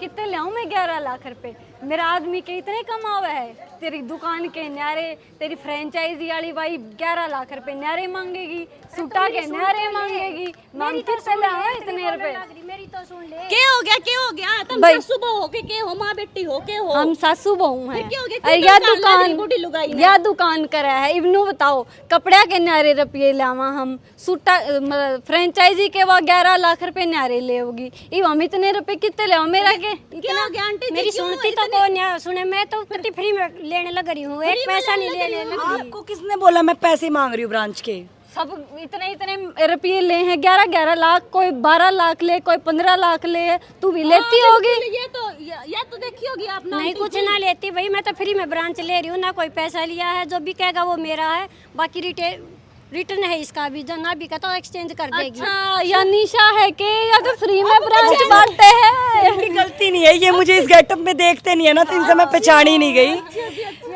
कितने लाऊं मैं 11 लाख रुपए? मेरा आदमी के इतने कमावा है, तेरी दुकान के न्यारे, तेरी फ्रेंचाइजी वाली भाई 11 लाख रुपए न्यारे मांगेगी, सूटा के न्यारे मांगेगी, मांग कितने लाऊं इतने रुपए? मेरी तो सुन ले। क्या हो गया, क्या हो गया? तुम भाई- सासू बहू हो के हो, माँ बेटी हो के हो? हम सासू बहू हैं। क्या हो गया? अरे क्यों या दुकान ला दी बूढ़ी दुकान लुगाई ने? या दुकान करा है, इबनू बताओ कपड़ा के न्यारे रुपये लावा हम, सूटा फ्रेंचाइजी के वो 11 लाख रुपए न्यारे ले होगी, इब हम इतने रुपए कितने ले मेरा के? क्या हो गया आंटी जी? मेरी क्यों सुनती तो कौन है? सुने, मैं तो कितनी फ्री में लेने लग रही हूँ, एक पैसा नहीं लेने लग रही। आपको किसने बोला मैं पैसे मांग रही हूँ ब्रांच के? सब इतने इतने रुपये ले हैं, 11 लाख, कोई 12 लाख ले, कोई 15 लाख ले, तू भी लेती होगी। ये तो देखी होगी आप ना। नहीं कुछ ना लेती भाई, मैं तो फ्री में ब्रांच ले रही हूँ, ना कोई पैसा लिया है, जो भी कहेगा वो मेरा है, बाकी रिटर्न है इसका भी, जो ना बिका तो एक्सचेंज कर देगी। अच्छा, या निशा है के या तो फ्री में ब्रांच बांटते हैं? इनकी गलती नहीं है, ये मुझे इस गेटअप में देखते नहीं है ना, तो इनसे मैं पहचान ही नहीं गई।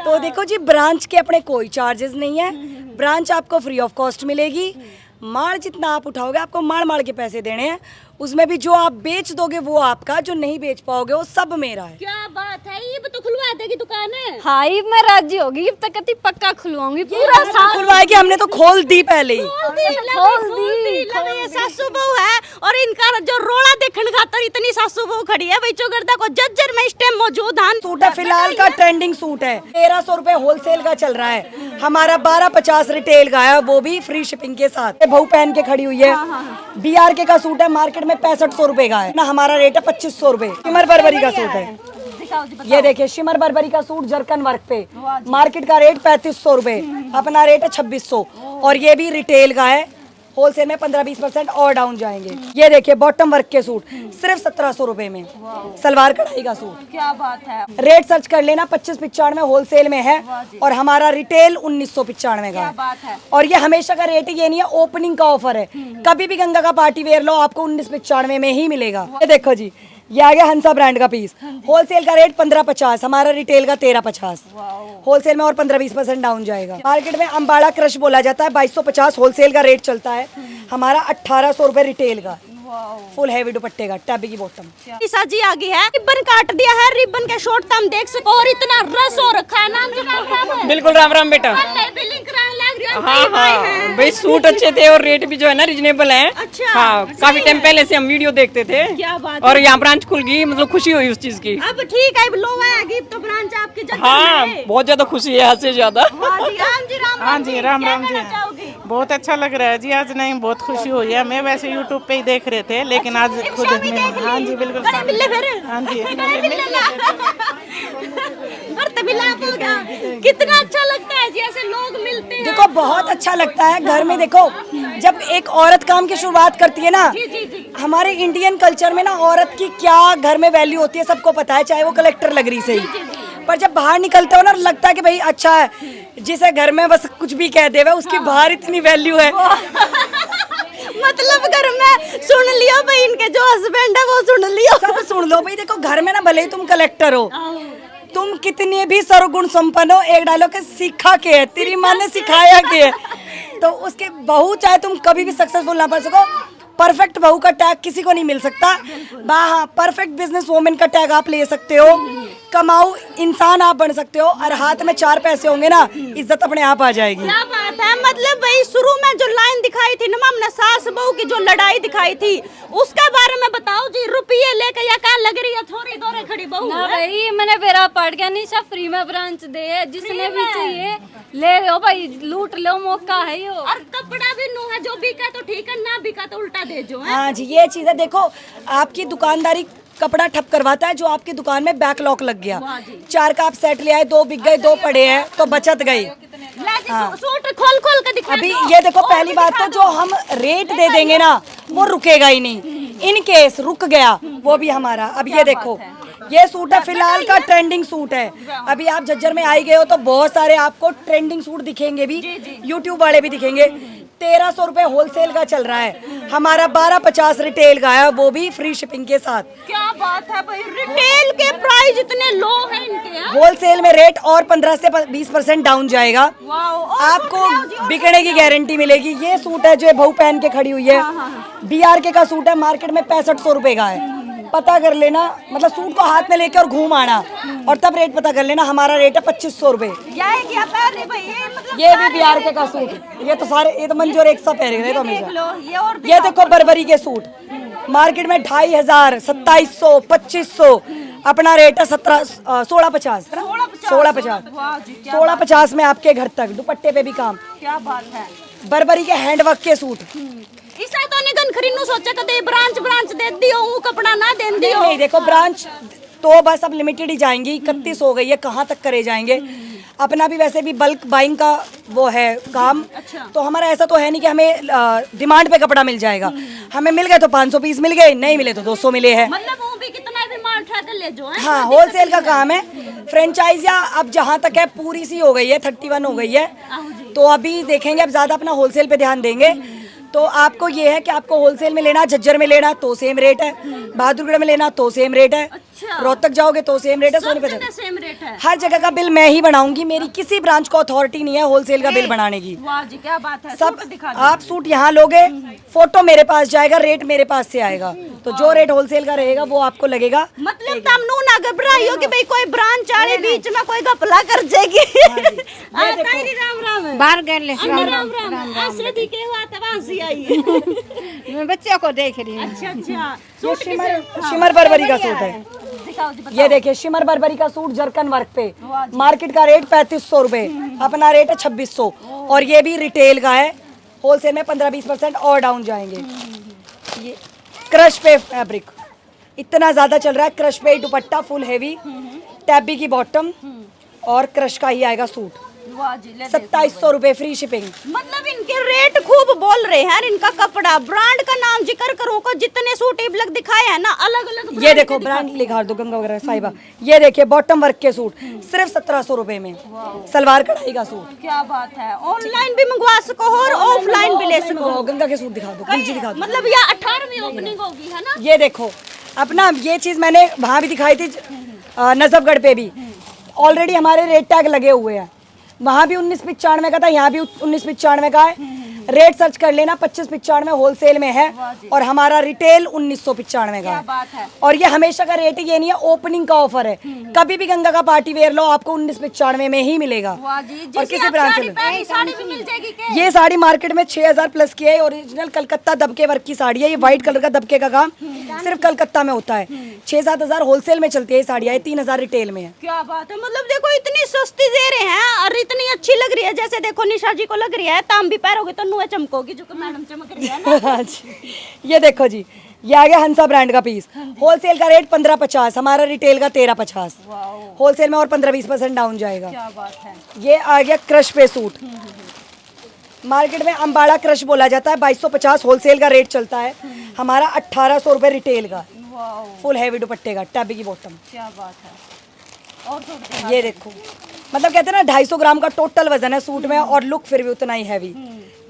तो देखो जी, ब्रांच के अपने कोई चार्जेस नहीं है, ब्रांच आपको फ्री ऑफ कॉस्ट मिलेगी। माड़ जितना आप उठाओगे आपको माड़ माड़ के पैसे देने हैं, उसमें भी जो आप बेच दोगे वो आपका, जो नहीं बेच पाओगे वो सब मेरा है। क्या बात है, ये तो खुलवा देगी दुकान है। हाँ, इब मैं राजी होगी, इब तक कति पक्का खुलवाऊंगी पूरा साल। खुलवाएगी, हमने तो खोल दी पहले ही। ये सासू बहू है और इनका जो रोड़ा देखने खातर इतनी सासू बहू खड़ी है भाई, चौगरदा को जज्जर में इस टाइम मौजूद है। सूट है, फिलहाल का ट्रेंडिंग सूट है, 1300 रुपए होलसेल का चल रहा है, हमारा 1250 रिटेल का है, वो भी फ्री शिपिंग के साथ। बहू पहन के खड़ी हुई है, BRK का सूट है, मार्केट में 6500 रुपए का है ना, हमारा रेट है 2500 रुपए। शिमर बर्बरी का सूट है, ये देखिए शिमर बर्बरी का सूट जरकन वर्क पे, मार्केट का रेट 3500 रुपए, अपना रेट है 2600, और ये भी रिटेल का है, होलसेल में 15-20% और डाउन जाएंगे। ये देखिए बॉटम वर्क के सूट सिर्फ 1700 रुपए में, सलवार कढ़ाई का सूट। क्या बात है, रेट सर्च कर लेना, 2595 होलसेल में है और हमारा रिटेल 1995 का बात है। और ये हमेशा का रेट ये नहीं है, ओपनिंग का ऑफर है, कभी भी गंगा का पार्टी वेयर लो आपको 1995 में ही मिलेगा। ये देखो जी, ये आ गया हंसा ब्रांड का पीस, होलसेल का रेट 1550, हमारा रिटेल का 1350, होलसेल में और 15-20% डाउन जाएगा। मार्केट में अंबाड़ा क्रश बोला जाता है, 2250 होलसेल का रेट चलता है, हमारा 1800 रुपए रिटेल का, फुल हैवी दुपट्टे का, टैबी की बॉटम। साजी आ गई है, रिबन काट दिया है, रिबन के शॉर्ट तो हम देख सको, और इतना रस हो रखा है। नाम जो बिल्कुल राम राम बेटा। बिलिंग कराने लग रही है। हाँ हाँ भाई, सूट अच्छे थे और रेट भी जो है ना रिजनेबल है। अच्छा, हाँ, काफी टाइम पहले से हम वीडियो देखते थे। क्या बात और यहाँ ब्रांच खुल गई, मतलब खुशी हुई उस चीज की। अब ठीक है, अब लो आएगी तो ब्रांच आपकी जगह हाँ, बहुत ज्यादा खुशी है, हद से ज्यादा। हाँ जी, हाँ जी, राम क्या राम जी। कहना चाहोगी? बहुत अच्छा लग रहा है जी, आज नहीं बहुत खुशी हुई है। मैं वैसे यूट्यूब पे ही देख रहे थे, लेकिन आज खुद शामी देख ली? हाँ जी बिल्कुल। गले मिले फिर? हाँ जी। गले मिले ना? और तभी लाभ हो गया। कितना अच्छा लगता है जी, ऐसे लोग मिलते हैं। देखो बहुत अच्छा लगता है घर में, देखो जब एक औरत काम की शुरुआत करती है ना, हमारे इंडियन कल्चर में ना औरत की क्या घर में वैल्यू होती है सबको पता है, चाहे वो कलेक्टर लगरी से ही, पर जब बाहर निकलते हो ना लगता है कि भाई अच्छा है, जिसे घर में बस कुछ भी कह दे उसकी बाहर इतनी वैल्यू है। मतलब घर में सुन लियो भाई, इनके जो हस्बैंड है वो सुन लियो, सब सुन लो भाई। देखो घर में ना भले ही तुम कलेक्टर हो, तुम कितने भी सर्वगुण संपन्न हो, एक डायलॉग के सीखा के है, तेरी माँ ने सिखाया के है, तो उसके बहू चाहे तुम कभी भी सक्सेसफुल ना बन सको, परफेक्ट बहू का टैग किसी को नहीं मिल सकता। हाँ, परफेक्ट बिजनेस वोमेन का टैग आप ले सकते हो, कमाऊ इंसान आप बन सकते हो, और हाथ में 4 पैसे होंगे ना, इज्जत अपने आप आ जाएगी। क्या बात है। मतलब भाई शुरू में जो लाइन दिखाई थी ना हमने, सास बहू की जो लड़ाई दिखाई थी, उसके बारे में बताओ जी। रुपये लेके या क्या लग रही है, थोड़ी दौरे खड़ी बहू ना भाई, मैंने बेरा पड़ गया, निशा फ्री में ब्रांच दे, जिसने भी चाहिए ले लो भाई, लूट लो, मौका है यो। और कपड़ा भी नू है, जो बिका तो ठीक है, ना बिका तो उल्टा दे जो है। हाँ जी, ये चीज़ है। देखो आपकी दुकानदारी कपड़ा ठप करवाता है, जो आपकी दुकान में बैकलॉग लग गया, 4 का आप सेट ले आए, 2 बिक गए, 2 पड़े हैं तो बचत गई। सूट खोल खोल के दिखा अभी दो। ये देखो, पहली बात तो जो हम रेट दे देंगे ना वो रुकेगा ही नहीं, इन केस रुक गया वो भी हमारा। अब ये देखो, ये सूट है, फिलहाल का ट्रेंडिंग सूट है, अभी आप झज्जर में आई गए हो तो बहुत सारे आपको ट्रेंडिंग सूट दिखेंगे भी, यूट्यूब वाले भी दिखेंगे। 1300 रुपए होलसेल का चल रहा है, हमारा 1250 रिटेल का है, वो भी फ्री शिपिंग के साथ। क्या बात है भाई, रिटेल के प्राइस इतने लो हैं इनके। होलसेल में रेट और 15 से 20% डाउन जाएगा, आपको बिकने की गारंटी मिलेगी। ये सूट है जो बहू पहन के खड़ी हुई है, BRK का सूट है, मार्केट में 6500 रुपए का है, पता कर लेना, मतलब सूट को हाथ में लेके और घूम आना और तब रेट पता कर लेना। हमारा रेट है 2500 रुपए। ये भी बिहार के का सूट, ये तो सारे, ये तो मंजूर एक सा पहने तो हमेशा। ये देखो बर्बरी के सूट, मार्केट में 2500, 2700, 2500, अपना रेट है 1650 है ना, 1650 में आपके घर तक। दुपट्टे पे भी काम, क्या बात है। बर्बरी के हैंडवर्क के सूट। इसा तो नहीं गन खरीदनु सोचा कदे ब्रांच दे दियो हूं, कपड़ा ना दे दियो। नहीं देखो, ब्रांच तो बस अब लिमिटेड ही जाएंगी, 31 हो गई है, कहाँ तक करे जाएंगे। अपना भी वैसे भी बल्क बाइंग का वो है काम। तो हमारा ऐसा तो है नहीं कि हमें डिमांड पे कपड़ा मिल जाएगा। हमें मिल गए तो 500 पीस मिल गए, नहीं मिले तो 200 मिले हैं। मतलब वो भी कितना भी माल उठा कर ले जो है। हाँ, होलसेल का काम है। फ्रेंचाइजियाँ अब जहाँ तक है पूरी सी हो गई है, 31 हो गई है। तो अभी देखेंगे, अब ज़्यादा अपना होलसेल पे ध्यान देंगे। तो आपको ये है कि आपको होलसेल में लेना, झज्जर में लेना तो सेम रेट है, बहादुरगढ़ में लेना तो सेम रेट है, रोहतक जाओगे तो सेम रेट है, सोनीपत सेम रेट है। हर जगह का बिल मैं ही बनाऊंगी। मेरी किसी ब्रांच को अथॉरिटी नहीं है होलसेल का बिल बनाने की। वाह जी, क्या बात है। सब सूट दिखा आप सूट यहाँ लोगे, फोटो मेरे पास जाएगा, रेट मेरे पास से आएगा। तो जो रेट होलसेल का रहेगा वो आपको लगेगा। मतलब तुम नू ना घबराइयो कि भाई कोई ब्रांच आले बीच में कोई घपला कर जाएगी। तारी राम राम बाहर गए ले राम राम। आसरे दी के हुआ तब हंसी आई। मैं बच्चों को देख रही हूँ। अच्छा, ये शिमर बर्बरी का सूट है। दिखाओ जी। ये देखिए शिमर बर्बरी का सूट जरकन वर्क पे, मार्केट का रेट 3500 रुपए, अपना रेट है 2600। और ये भी रिटेल का है, होलसेल में 15-20% और डाउन जाएंगे। ये क्रश पे फैब्रिक इतना ज्यादा चल रहा है, क्रश पे दुपट्टा फुल हेवी, टैबी की बॉटम और क्रश का ही आएगा सूट। वाह जी, ले 2700 रुपए फ्री शिपिंग। मतलब इनके रेट खूब बोल रहे हैं। इनका कपड़ा ब्रांड का नाम जिक्र करूं को जितने सूट लग दिखाए हैं ना, अलग अलग ये देखो ब्रांड लिखा दो, गंगा वगैरह साहिबा। ये देखिए बॉटम वर्क के सूट सिर्फ 1700 रुपए में, सलवार कढ़ाई का सूट। क्या बात है। ऑनलाइन भी मंगवा सको और ऑफलाइन भी ले सको। गंगा के सूट दिखा दो, गुलजी दिखा दो। मतलब ये 18वीं ओपनिंग होगी है ना। ये देखो अपना, ये चीज मैंने वहां भी दिखाई थी नजफगढ़ पे भी, ऑलरेडी हमारे रेट टैग लगे हुए हैं। वहां भी 1995 का था, यहाँ भी 1995 का है। रेट सर्च कर लेना, 2595 होलसेल में है और हमारा रिटेल 1995 का है। और ये हमेशा का रेट है, ये नहीं है ओपनिंग का ऑफर है। कभी भी गंगा का पार्टी वेयर लो आपको 1995 में ही मिलेगा। और किसी ब्रांड से साड़ी भी मिल जाएगी क्या? ये साड़ी मार्केट में 6000 प्लस की है। ओरिजिनल कलकत्ता दबके वर्क की साड़ी है। ये व्हाइट कलर का दबके का काम सिर्फ कलकत्ता में होता है। 6-7 हजार होलसेल में चलती है ये साड़ियाँ, 3000 रिटेल में है। क्या बात है। मतलब देखो इतनी सस्ती दे रहे हैं और इतनी अच्छी लग रही है। जैसे देखो निशा जी को लग रही है, ताम भी पैरोगे तो नुआ चमकोगी, जो कि मैडम चमक रही है ना। ये देखो जी, ये आ गया हंसा ब्रांड का पीस। होलसेल का रेट 1550, हमारा रिटेल का 1350। होलसेल में और 15-20% डाउन जाएगा। क्या बात है। ये आ गया क्रश पे सूट। मार्केट में अंबाड़ा क्रश बोला जाता है, 2250 होलसेल का रेट चलता है। हमारा 1800 रुपए रिटेल का, फुल हैवी दुपट्टे का, टैबी की बॉटम। क्या बात है। और ये देखो, मतलब कहते हैं ना 250 ग्राम का टोटल वजन है सूट में और लुक फिर भी उतना ही हैवी।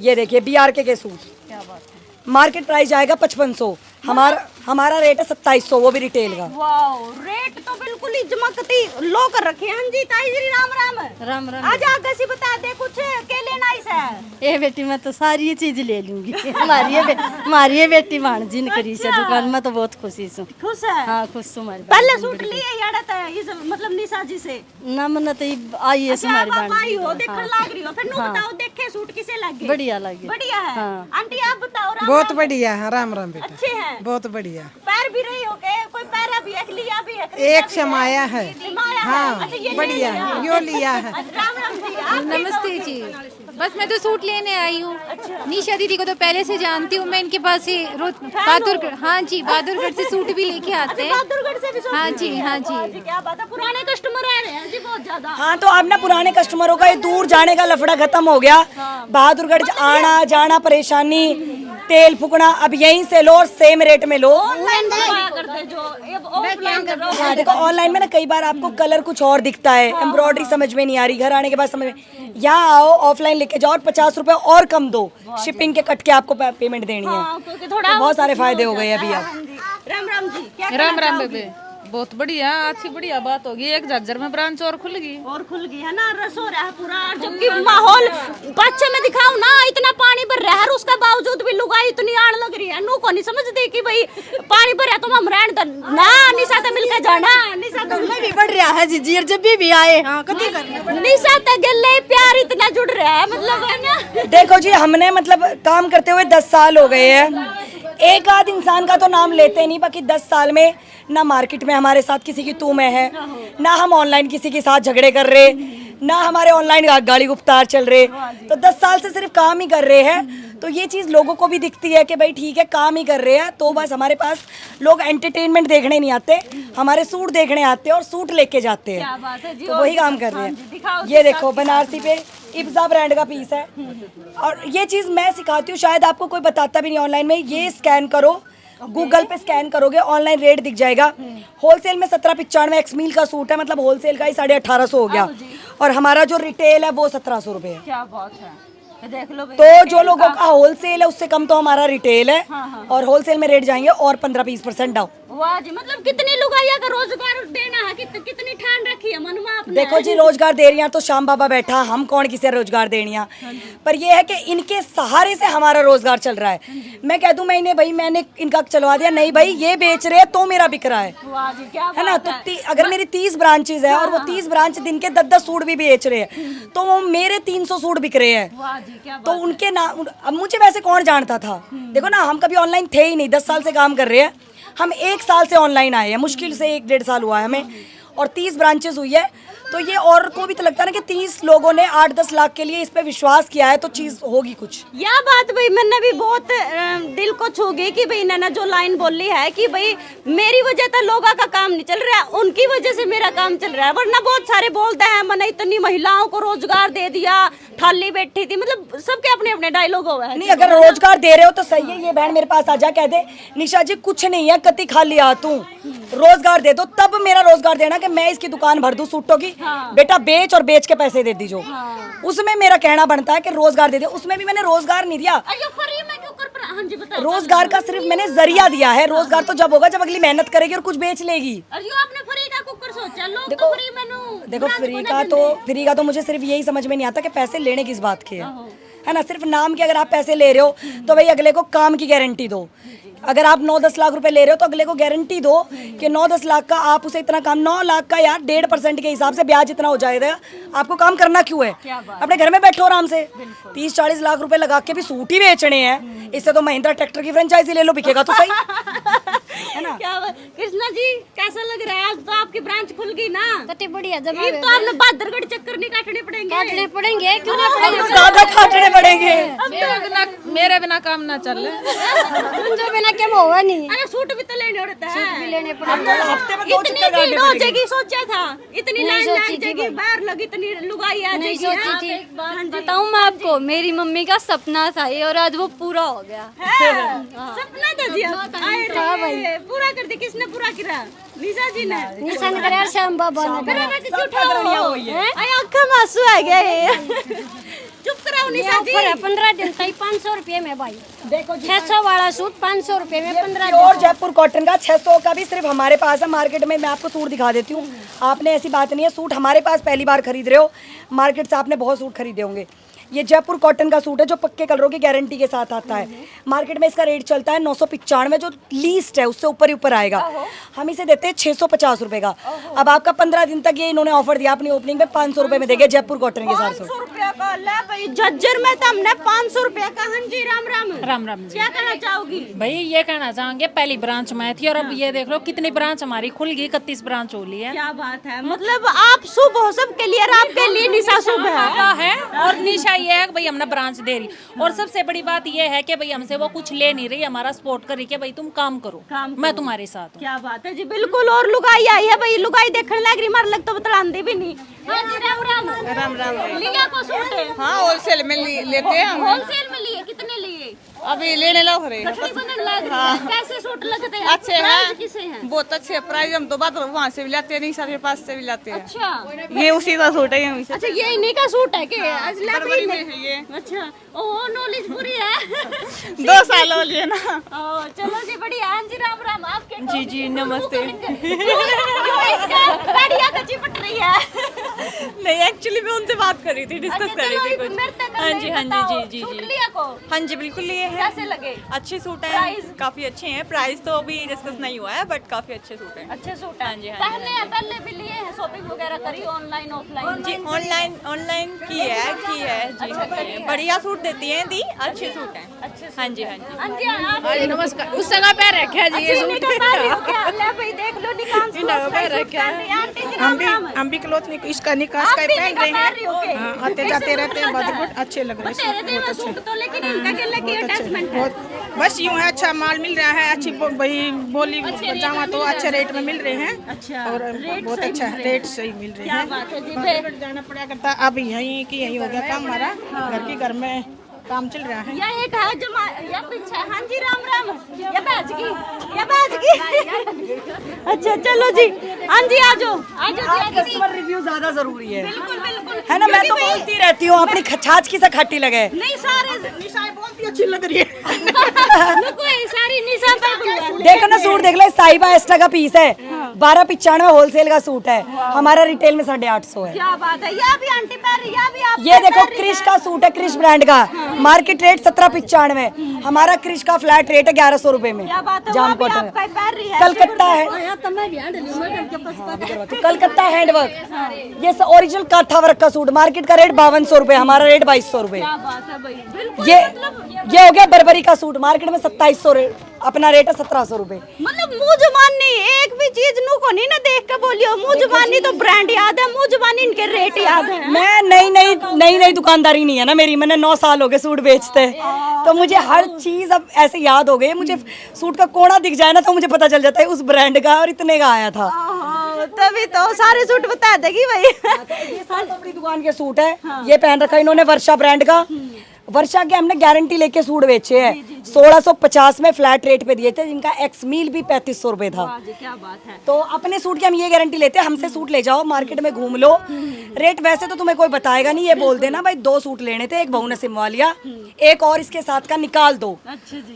ये देखिए BRK के सूट, क्या बात है। मार्केट प्राइस जाएगा 5500, हमारा रेट है 2700, वो भी रिटेल का। वाओ, रेट तो बिल्कुल ही चमकती लो कर रखे हैं जी। ताई जी राम राम राम राम। आज आगे से बता दे कुछ के लेना इस है। ए बेटी मैं तो सारी चीज ले लूंगी। हमारी ये बेटी भाणजी करी से दुकान में तो बहुत खुशी हूँ। खुश है। हाँ खुश तुम्हारी पहले सूट लिए याडत है इस मतलब निशा जी से ना मन तो आई है तुम्हारी आप आई हो भाणजी। देखने लाग रही हो। फिर नु बताओ देखे सूट किसे लगे। बढ़िया लगे। बढ़िया है। हाँ। आंटी आप बताओ। राम बहुत राम। बढ़िया है। राम राम बेटा, अच्छे हैं। बहुत बढ़िया। पैर भी रही हो के कोई पैरा भी एक लिया भी है। एक समाया है। समाया है। हाँ, अच्छा, ये बढ़िया ले लिया। यो लिया है। राम राम जी आप नमस्ते जी, बस मैं तो सूट लेने आई हूँ। निशा दीदी को तो पहले से जानती हूँ मैं, इनके पास से बहादुरगढ़, हाँ जी बहादुरगढ़ से सूट भी लेके आते हैं। बहादुरगढ़ से भी सूट हाँ लिए जी, हैं। हाँ वाह जी। क्या बात है। पुराने कस्टमर आ रहे हैं जी बहुत ज्यादा। हाँ, तो अब ना पुराने कस्टमरों का ये दूर जाने का लफड़ा खत्म हो गया। बहादुरगढ़ आना जाना परेशानी, तेल फूकना, अब यहीं से लो और सेम रेट में लो। ऑनलाइन कर दे जो अब ऑफलाइन कर रहा हाँ देखो, ऑनलाइन में ना कई बार आपको कलर कुछ और दिखता है, एम्ब्रॉयडरी समझ में नहीं आ रही, घर आने के बाद समझ में। यहाँ आओ ऑफलाइन लेके जाओ और 50 रुपए और कम दो, शिपिंग के कट के आपको पेमेंट देनी है। क्योंकि थोड़ा तो बहुत सारे फायदे हो गए अभी अब। राम राम जी क्या राम राम बेबे। बहुत बढ़िया, अच्छी बढ़िया बात होगी। एक झज्जर में ब्रांच और खुल गई है ना, रस हो रहा है पूरा। और जबकि माहौल बच्चे में दिखाऊं ना, इतना पानी भर रहा है, उसके बावजूद भी लुगाई इतनी आड़ लग रही है। नू को नहीं समझती कि भाई पानी भर है तो हम रहने दो ना, निशा तो मिलकर जाना, निशा तो भी बढ़ रहा है जी, जब भी आए हाँ कभी करना। निशा तो गले प्यार इतना जुड़ रहा है, मतलब है ना। देखो जी, हमने मतलब काम करते हुए 10 साल हो गए हैं। एक आध इंसान का तो नाम लेते नहीं, बाकी 10 साल में ना मार्केट में हमारे साथ किसी की तू में है, ना हम ऑनलाइन किसी के साथ झगड़े कर रहे, ना हमारे ऑनलाइन गाड़ी गुप्तार चल रहे। तो 10 साल से सिर्फ काम ही कर रहे हैं। तो ये चीज़ लोगों को भी दिखती है कि भाई ठीक है काम ही कर रहे हैं। तो बस हमारे पास लोग एंटरटेनमेंट देखने नहीं आते, हमारे सूट देखने आते हैं और सूट लेके जाते हैं। तो वही काम कर रहे हैं। ये देखो बनारसी पे इब्जा ब्रांड का पीस है। और ये चीज़ मैं सिखाती हूँ, शायद आपको कोई बताता भी नहीं ऑनलाइन में। ये स्कैन करो, गूगल पे स्कैन करोगे, ऑनलाइन रेट दिख जाएगा। होलसेल में 1795 एक्समील का सूट है, मतलब होलसेल का ही 1850 हो गया। और हमारा जो रिटेल है वो 1700 रुपये है। क्या बात है, देख लो। तो जो लोगों का होलसेल है उससे कम तो हमारा रिटेल है। और होलसेल में रेट जाएंगे और 15-20% डाउन। वाह जी, मतलब कितनी लुगाइया का रोजगार देना है, कितनी ठान रखी है मन में आपने। देखो जी, रोजगार दे रही हैं तो श्याम बाबा बैठा, हम कौन किसे रोजगार देनिया। पर ये है कि इनके सहारे से हमारा रोजगार चल रहा है। मैं कह दूं मैं इन्हें भाई मैंने इनका चलवा दिया, नहीं भाई ये बेच रहे तो मेरा बिक रहा है। वाह जी, क्या है ना। तो अगर मेरी 30 ब्रांचेज है और वो 30 ब्रांच दिन के 10-10 सूट भी बेच रहे हैं, तो वो मेरे 300 सूट बिक रहे हैं। तो उनके नाम, अब मुझे वैसे कौन जानता था। देखो ना, हम कभी ऑनलाइन थे ही नहीं, 10 साल से काम कर रहे हैं। हम 1 साल से ऑनलाइन आए हैं, मुश्किल से 1-1.5 साल हुआ है हमें, और 30 ब्रांचेस हुई है। तो ये और को भी तो लगता है ना कि 30 लोगों ने 8-10 लाख के लिए इस पे विश्वास किया है, तो चीज़ होगी कुछ। यह बात भाई मैंने भी बहुत दिल को छू गई कि भाई इन्होंने जो लाइन बोली है कि भाई मेरी वजह से लोगों का काम नहीं चल रहा है, उनकी वजह से मेरा काम चल रहा है। वरना बहुत सारे बोलते हैं मैंने इतनी महिलाओं को रोजगार दे दिया, थाली बैठी थी, मतलब सबके अपने अपने डायलॉग हुए हैं। नहीं, अगर रोजगार दे रहे हो तो सही है। ये बहन मेरे पास आ जा, कह दे निशा जी कुछ नहीं है, कति खाली आ तू, रोजगार दे दो, तब मेरा रोजगार देना कि मैं इसकी दुकान भर दूं सूटों की। बेटा बेच और बेच के पैसे दे दीजो। उसमें मेरा कहना बनता है कि रोजगार दे दे। उसमें भी मैंने रोजगार नहीं दिया, रोजगार का सिर्फ मैंने जरिया दिया है। रोजगार तो जब होगा जब अगली मेहनत करेगी और कुछ बेच लेगी। आपने फ्री का कुकर सोचा, लोग देखो, तो फ्री मेनू, देखो फ्री का तो मुझे सिर्फ यही समझ में नहीं आता कि पैसे लेने किस बात के है ना। सिर्फ नाम के अगर आप पैसे ले रहे हो तो भाई अगले को काम की गारंटी दो। अगर आप 9-10 लाख रुपए ले रहे हो तो अगले को गारंटी दो कि 9-10 लाख का आप उसे इतना काम, 9 लाख का यार 1.5% के हिसाब से ब्याज इतना हो जाएगा। आपको काम करना क्यों है, अपने घर में बैठो आराम से। 30-40 लाख रुपए लगा के भी सूट ही बेचने हैं, इससे तो महिंद्रा ट्रैक्टर की फ्रेंचाइजी ले लो, बिकेगा तो सही है ना। क्या कृष्णा जी कैसा लग रहा है, आज तो आपकी ब्रांच खुल गई ना, कति बढ़िया। जब ये तो आपने बहादुरगढ़ चक्कर नहीं काटने पड़ेंगे। क्यों नहीं पड़ेंगे, ज्यादा काटने पड़ेंगे। मेरे बिना काम ना चल जो बिना क्या होगा नहीं। अरे सूट भी तो लेने होता है, सूट भी लेने पड़ेंगे। हफ्ते में 2 इतनी चक्कर काटने भीड़ हो पड़ेंगे। जाएगी, सोचा था इतनी नहीं लाइन सोची लग थी जाएगी, बाहर लगी इतनी लुगाई आ नहीं जाएगी। सोची थी। बताऊं मैं आपको, मेरी मम्मी का सपना था ये और आज वो पूरा हो गया। सपना था जी, पूरा कर दे। किसने पूरा किया? निशा जी ने। निशान करे श्याम बाबा ने। आंखों में आंसू आ गए। चुप कराओ निशा जी। 15 दिन तक 500 रुपये में भाई। देखो 600 वाला सूट 500 रुपये में 15 और जयपुर कॉटन का 600 का भी सिर्फ हमारे पास है। मार्केट में मैं आपको सूट दिखा देती हूँ, आपने ऐसी बात नहीं है, सूट हमारे पास पहली बार खरीद रहे हो, मार्केट से आपने बहुत सूट खरीदे होंगे। ये जयपुर कॉटन का सूट है जो पक्के कलरों की गारंटी के साथ आता है। मार्केट में इसका रेट चलता है 995, जो लीस्ट है उससे ऊपर ही ऊपर आएगा। हम इसे देते हैं 650 रुपए का। अब आपका 15 दिन तक ये इन्होंने ऑफर दिया अपनी ओपनिंग में 500 रुपए में देंगे जयपुर कॉटन के साथ। 500 रुपया का ले भाई, झज्जर में तो हमने 500 रुपया का। हाँ जी, राम राम। राम राम जी। क्या कहना चाहोगी? भाई ये कहना चाहेंगे, पहली ब्रांच में थी और अब ये देख लो कितनी ब्रांच हमारी खुल गई, 31 ब्रांच हो ली है। क्या बात है, मतलब आप शुभ हो सबके लिए और आपके लिए निशा शुभ है। और निशा ये है कि भाई हमने ब्रांच दे रही, और सबसे बड़ी बात ये है कि भाई हमसे वो कुछ ले नहीं रही, हमारा सपोर्ट कर रही कि भाई तुम काम करो, मैं तुम्हारे साथ हूँ। क्या बात है जी, बिल्कुल। और लुगाई आई है भाई, लुगाई देखने लग रही, मार लग तो बतलांदी भी नहीं। हाँ जी, राम राम। राम राम। लिया को सूट है? हाँ, होलसेल में लेते हैं हम। होलसेल में लिए? कितने लिए? अभी लेने लग रहे हैं। कैसे सूट लगते हैं? अच्छे हैं, किसे हैं? बहुत अच्छे प्राइस। हम तो बात वहाँ से भी लाते हैं, निशा के पास से भी लाते हैं। अच्छा, ये उसी का सूट है। ये अच्छा, ये इन्हीं का सूट है कि फरवरी में है ये। अच्छा, ओह नॉलेज पूरी है। 2 साल हो लिए ना। चलो जी, बढ़िया। हाँ जी, राम राम। आपके जी जी नमस्ते। एक्चुअली मैं उनसे बात कर रही थी, डिस्कस कर रही थी कुछ। हाँ जी हाँ जी जी जी जी हाँ जी बिल्कुल लिए हैं। कैसे लगे? अच्छे सूट हैं, काफी अच्छे हैं। प्राइस तो अभी डिस्कस नहीं हुआ है, बट काफी अच्छे सूट हैं। अच्छे सूट हाँ जी हाँ जी पहले भी लिए हैं, शॉपिंग वगैरह करी ऑनलाइन ऑफलाइन? जी ऑनलाइन की है जी। बढ़िया सूट देती हैं दी, अच्छे सूट हैं। हाँ जी हाँ जी। नमस्कार। उस जगह पे रखा जी ये सूट। भाई देख लो हम भी क्लोथ इसका निकास का पहन रहे हैं। हाँ, आते जाते रहते हैं, बहुत गुड, अच्छे लग रहे हैं सूट, बहुत अच्छे। बहुत बस यूँ है, अच्छा माल मिल रहा है, अच्छी वही बोली जावा तो अच्छे रेट में मिल रहे हैं। और बहुत अच्छा रेट सही मिल रहे हैं। जाना पड़ा करता, अब यहीं की यहीं हो गया काम हमारा। घर में काम चल रहा है। ये एक है जो ये पीछे। हाँ जी राम राम। ये बैठ गई। अच्छा चलो जी, हाँ जी आ जाओ। कस्टमर रिव्यू ज्यादा जरूरी है, बिल्कुल बिल्कुल है ना। मैं तो बोलती रहती हूँ, अपनी छाछ की सा खट्टी लगे। नहीं सारे निशाएं बहुत ही अच्छी लग रही है। सारी निशा पे देखो ना सूट देख लो, साहिबा एक्स्ट्रा का पीस है, 1295 होलसेल का सूट है। हमारा रिटेल में 850 है। क्या बात है। ये भी आंटी पैर, ये भी आप ये देखो क्रिश का सूट है, क्रिश ब्रांड का। मार्केट रेट 1795, हमारा क्रिश का फ्लैट रेट है 1100 रुपए में। क्या बात है। जाम वो भी कॉटन आपका पैर रही है। कलकत्ता है, कलकत्ता हैंडवर्क। ये ओरिजिनल काथा वर्क का सूट, मार्केट का रेट 5200 रुपए, हमारा रेट 2200 रुपए। क्या बात है भाई। बिल्कुल ये हो गया बर्बरी का सूट, मार्केट में 2700, अपना रेट है 1700 रुपए। मतलब मुँह जुबान नहीं, एक भी चीज नु को नहीं ना देख के बोलियो। मुँह जुबानी तो ब्रांड याद है, मुँह जुबानी इनके रेट याद है। मैं नई दुकानदारी नहीं है ना मेरी, मैंने 9 साल हो गए सूट बेचते, तो मुझे हर चीज अब ऐसे याद हो गई। मुझे सूट का कोना दिख जाए ना तो मुझे पता चल जाता है उस ब्रांड का और इतने का आया था। तभी तो सारे सूट बता देगी भाई। ये सब अपनी दुकान के सूट है। ये पहन रखा इन्होंने वर्षा ब्रांड का। वर्षा के हमने गारंटी लेके सूट बेचे हैं। 1650 में फ्लैट रेट पे दिए थे, जिनका एक्स मील भी 3500 रुपए था। क्या बात है। तो अपने सूट की हम ये गारंटी लेते हैं, हमसे सूट ले जाओ, मार्केट में घूम लो, रेट वैसे तो तुम्हें कोई बताएगा नहीं। ये बोल देना भाई 2 सूट लेने थे, एक बहू ने सिमवा लिया, एक और इसके साथ का निकाल दो,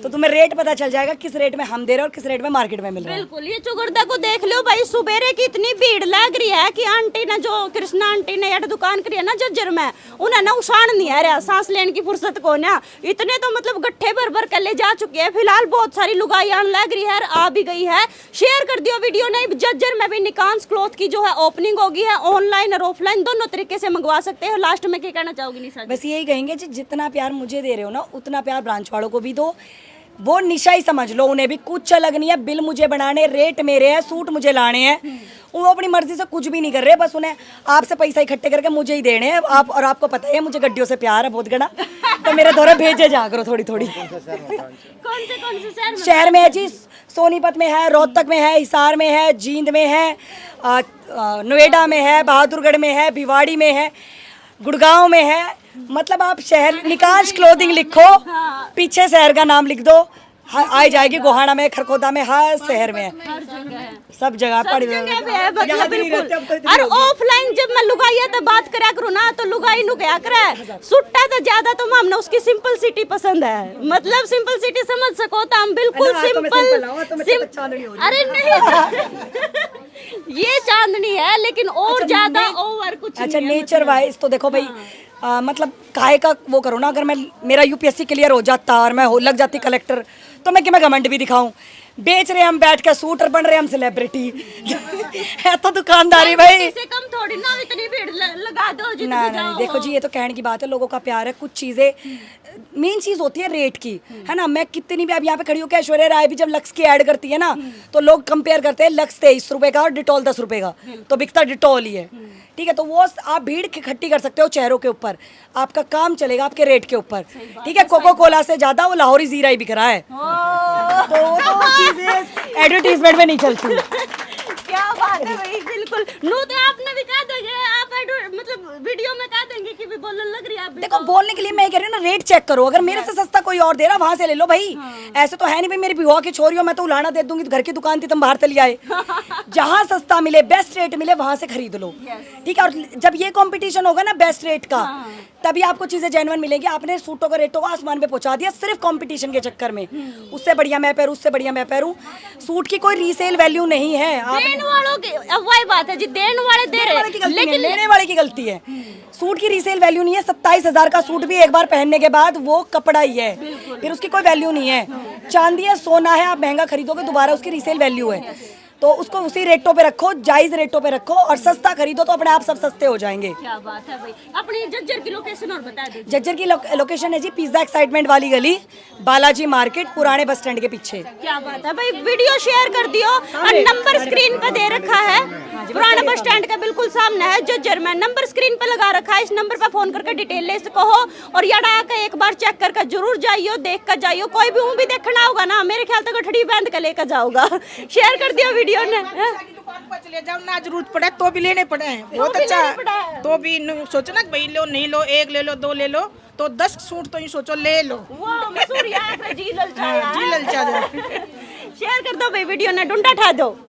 तो तुम्हें रेट पता चल जाएगा किस रेट में हम दे रहे हैं और किस रेट में मार्केट में मिल रहा है। बिल्कुल। ये चुगुर्दा को देख लो भाई, सुबेरे की इतनी भीड़ लग रही है कि आंटी ने जो कृष्णा आंटी ने यार दुकान करी है ना जज्जर में, उन्हें ना उछाण नहीं आ रहा, सांस लेने की फुर्सत को ना। इतने तो मतलब गट्ठे भर भर कर ले जा चुके हैं। फिलहाल बहुत सारी लुगाई आने लग रही है, आ भी गई है। शेयर कर दियो वीडियो। नहीं जज्जर में भी निकांस क्लॉथ की जो है ओपनिंग होगी है, ऑनलाइन और ऑफलाइन दोनों तरीके से मंगवा सकते हो। लास्ट में क्या कहना चाहोगी निशा? बस यही कहेंगे जी, जितना प्यार मुझे दे रहे हो ना उतना प्यार ब्रांच वालों को भी दो। वो निशा ही समझ लो, उन्हें भी कुछ अलग नहीं है। बिल मुझे बनाने, रेट मेरे हैं, सूट मुझे लाने हैं। वो अपनी मर्जी से कुछ भी नहीं कर रहे, बस उन्हें आपसे पैसा इकट्ठे करके मुझे ही देने हैं। और आपको पता है मुझे गड्डियों से प्यार है बहुत गड़ा, तो मेरे दौरे भेजे जा करो थोड़ी थोड़ी। कौन से शहर में है जी, सोनीपत में है, रोहतक में है, हिसार में है, जींद में है, नोएडा में है, बहादुरगढ़ में है, भिवाड़ी में है, गुड़गांव में है। मतलब आप शहर निकांश क्लोथिंग लिखो, पीछे शहर का नाम लिख दो, आ जाएगी। गोहाना में, खरखोदा में, हर शहर में है, सब जगह पड़ी बिल्कुल। और ऑफलाइन जब मैं लुगाइया तो बात करा करूँ ना, तो लुगाई नु क्या करे सुट्टा तो ज्यादा तो हमने उसकी सिंपल सिटी पसंद है। मतलब सिंपल सिटी समझ सको तो हम बिल्कुल सिंपल। अरे नहीं ये चांदनी है, लेकिन और ज्यादा ओवर कुछ अच्छा नेचर वाइज तो देखो भाई, मतलब काहे का वो करो ना। अगर मैं मेरा यूपीएससी क्लियर हो जाता और मैं लग जाती कलेक्टर, तो मैं घमंड भी दिखाऊं। बेच रहे हम बैठ कर सूट और बन रहे हम सेलिब्रिटी। है तो दुकानदारी भाई से कम थोड़ी ना, इतनी भीड़ लगा दो जितनी ना। नहीं देखो जी, ये तो कहने की बात है, लोगों का प्यार है। कुछ चीजें मेन चीज होती है रेट की, है ना। मैं कितनी भी अब यहाँ पे खड़ी हूँ, क्या ऐश्वर्या राय भी जब लक्स की ऐड करती है ना, तो लोग कंपेयर करते हैं लक्स 23 रुपए का और डिटॉल 10 रुपए का, तो बिकता डिटॉल ही है। ठीक है, तो वो आप भीड़ इकट्ठी कर सकते हो चेहरों के ऊपर, आपका काम चलेगा आपके रेट के ऊपर। ठीक है, कोको कोला से ज्यादा वो लाहौरी जीरा ही बिक रहा है, तो वो चीजें एडवर्टीजमेंट में नहीं चलती। क्या बात है भाई। बिल्कुल। नू तो आपने भी कहा देंगे, आप मतलब वीडियो में कहा देंगे कि भी बोलने लग रही है आप। देखो बोलने के लिए मैं कह रही हूँ ना, रेट चेक करो। अगर मेरे से सस्ता कोई और दे रहा वहां से ले लो भाई। ऐसे तो है नहीं भाई मेरी बिहुआ की छोरी हो, मैं तो उलाना दे दूंगी, तो घर की दुकान थी तुम बाहर चली आए। जहाँ सस्ता मिले, बेस्ट रेट मिले, वहां से खरीद लो। ठीक है, और जब ये कंपटीशन होगा ना बेस्ट रेट का, तभी आपको चीजें जेन्युइन मिलेंगी। आपने सूटों का रेटों को आसमान पे पहुंचा दिया सिर्फ कंपटीशन के चक्कर में। उससे बढ़िया मैं पहनूं, उससे बढ़िया मैं पहनूं। सूट की कोई रीसेल वैल्यू नहीं है। देने वालों की अब वही बात है जी, देने वाले दे रहे हैं, लेकिन लेने वाले की गलती है। सूट की रीसेल वैल्यू नहीं है। 27,000 का सूट भी एक बार पहनने के बाद वो कपड़ा ही है, फिर उसकी कोई वैल्यू नहीं है। चांदी है, सोना है, आप महंगा खरीदोगे दोबारा उसकी रीसेल वैल्यू है। तो उसको उसी रेटों पे रखो, जायज रेटों पे रखो, और सस्ता खरीदो तो अपने आप सब सस्ते हो जाएंगे। क्या बात है भाई। अपनी जज्जर की लोकेशन और बता दीजिए। जज्जर की लोकेशन है जी पिज्जा एक्साइटमेंट वाली गली, बालाजी मार्केट, पुराने बस स्टैंड के पीछे। क्या बात है भाई। वीडियो शेयर कर दियो और नंबर स्क्रीन पे दे रखा है, पुराने बस स्टैंड के बिल्कुल सामने है जज्जर में। नंबर स्क्रीन पे लगा रखा है, इस नंबर पे फोन करके डिटेल ले सको हो, और यहाँ आके एक बार चेक करके जरूर जाइयो, देख कर जाइयो। कोई भी भी देखना होगा ना, मेरे ख्याल तक गठड़ी बांध के लेकर जाऊंगा। शेयर कर दियो वीडियो ने। दुकान पर चले जाओ ना, जरूरत पड़े तो भी लेने पड़े हैं, बहुत अच्छा है। तो भी सोचो ना भाई लो नहीं लो, एक ले लो, दो ले लो, तो 10 सूट तो यूँ सोचो ले लो। जी ललचा जी ललचा जाए। शेयर कर दो भाई वीडियो ने, ढूंढा ठा दो।